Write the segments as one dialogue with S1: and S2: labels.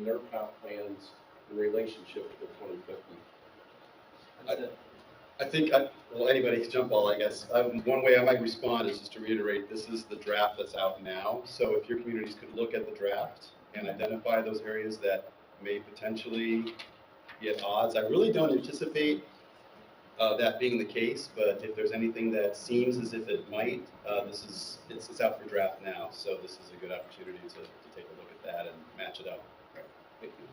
S1: in their comp plans in relationship to 2050?
S2: I think, well, anybody can jump all, I guess. One way I might respond is just to reiterate, this is the draft that's out now. So if your communities could look at the draft and identify those areas that may potentially be at odds. I really don't anticipate that being the case, but if there's anything that seems as if it might, it's out for draft now. So this is a good opportunity to take a look at that and match it up. Thank you.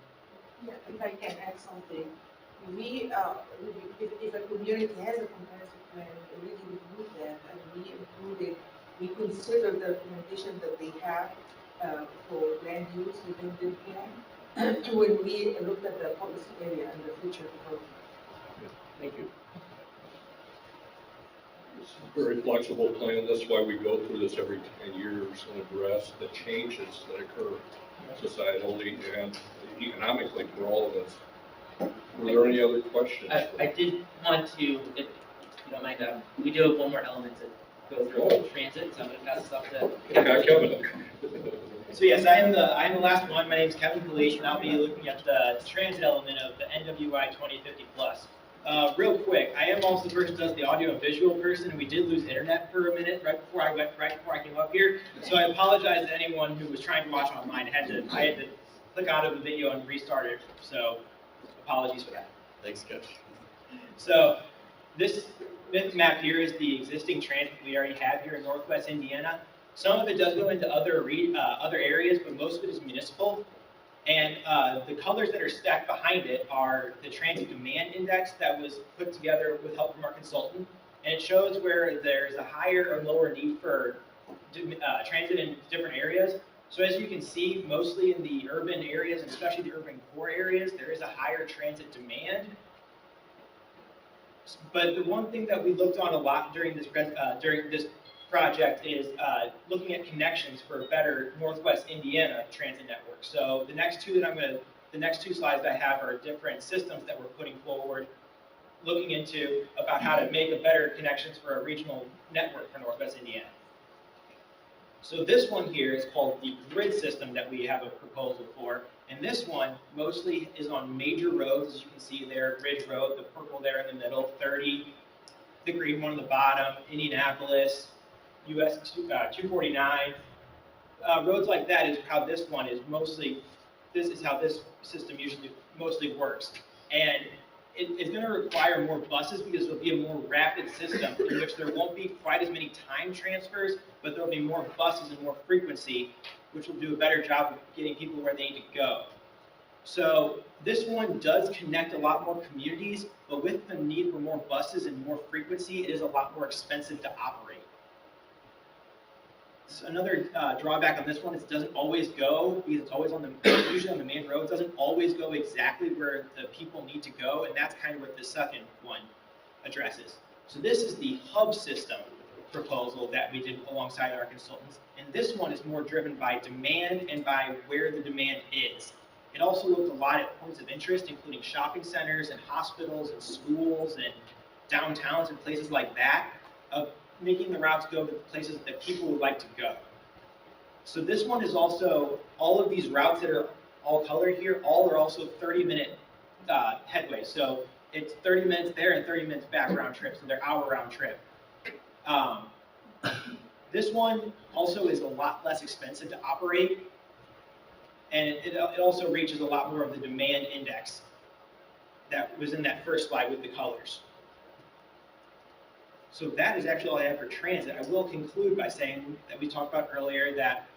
S3: Yeah, if I can add something. If a community has a comprehensive plan, we include that, and we consider the recommendation that they have for land use within the plan when we looked at the policy area and the future program.
S1: Thank you.
S4: It's a very flexible plan. That's why we go through this every 10 years and address the changes that occur societally and economically for all of us. Were there any other questions?
S5: I did want to, if you don't mind, we do have one more element to go through transit, so I'm going to pass this off to
S4: Kevin.
S5: So yes, I am the last one. My name is Kevin Kalish, and I'll be looking at the transit element of the NWI 2050 plus. Real quick, I am also the person who does the audio and visual person, and we did lose internet for a minute right before I came up here. So I apologize to anyone who was trying to watch online. I had to click out of the video and restart it. So apologies for that.
S2: Thanks, Coach.
S5: So this map here is the existing transit we already have here in Northwest Indiana. Some of it does go into other areas, but most of it is municipal. And the colors that are stacked behind it are the transit demand index that was put together with help from our consultant. And it shows where there's a higher or lower need for transit in different areas. So as you can see, mostly in the urban areas, and especially the urban core areas, there is a higher transit demand. But the one thing that we looked on a lot during this project is looking at connections for a better Northwest Indiana transit network. So the next two slides that I have are different systems that we're putting forward, looking into about how to make a better connections for a regional network for Northwest Indiana. So this one here is called the grid system that we have a proposal for. And this one mostly is on major roads, as you can see there, Ridge Road, the purple there in the middle, 30, the green one on the bottom, Indianapolis, US 249. Roads like that is how this one is mostly, this is how this system mostly works. And it's going to require more buses because it'll be a more rapid system in which there won't be quite as many time transfers, but there'll be more buses and more frequency, which will do a better job of getting people where they need to go. So this one does connect a lot more communities, but with the need for more buses and more frequency, it is a lot more expensive to operate. So another drawback on this one is it doesn't always go, because it's always usually on the main road, it doesn't always go exactly where the people need to go, and that's kind of what the second one addresses. So this is the hub system proposal that we did alongside our consultants, and this one is more driven by demand and by where the demand is. It also looked a lot at points of interest, including shopping centers and hospitals and schools and downtowns and places like that, of making the routes go to the places that people would like to go. So this one is also, all of these routes that are all colored here, all are also 30-minute headway. So it's 30 minutes there and 30 minutes back round trip, so they're hour round trip. This one also is a lot less expensive to operate, and it also reaches a lot more of the demand index that was in that first slide with the colors. So that is actually all I have for transit. I will conclude by saying that we talked about earlier that,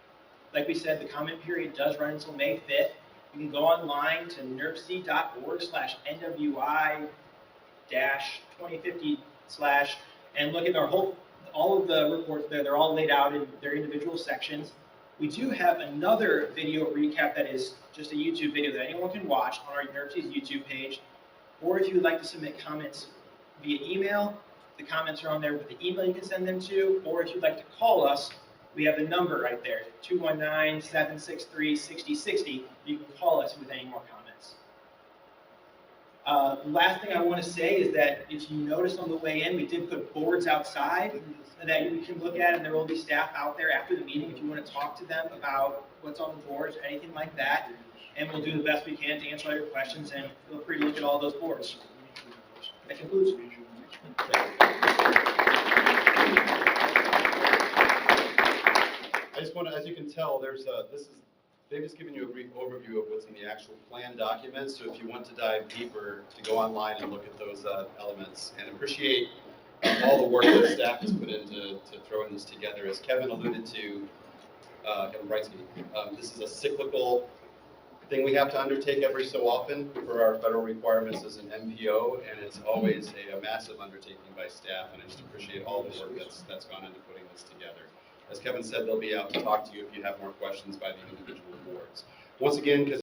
S5: like we said, the comment period does run until May 5th. You can go online to nrfc.org/NWI-2050/ and look at all of the reports there. They're all laid out in their individual sections. We do have another video recap that is just a YouTube video that anyone can watch on our NRFC's YouTube page. Or if you would like to submit comments via email, the comments are on there with the email you can send them to, or if you'd like to call us, we have the number right there, 219-763-6060. You can call us with any more comments. The last thing I want to say is that if you notice on the way in, we did put boards outside that you can look at, and there will be staff out there after the meeting if you want to talk to them about what's on the boards or anything like that. and we'll do the best we can to answer all your questions, and feel free to look at all those boards. That concludes.
S2: I just want to, as you can tell, they've just given you a brief overview of what's in the actual plan document, so if you want to dive deeper, to go online and look at those elements, and appreciate all the work that staff has put into throwing this together. As Kevin alluded to, Kevin Brightsky, this is a cyclical thing we have to undertake every so often for our federal requirements as an MPO, and it's always a massive undertaking by staff, and I just appreciate all the work that's gone into putting this together. As Kevin said, they'll be out to talk to you if you have more questions by the individual boards. Once again, because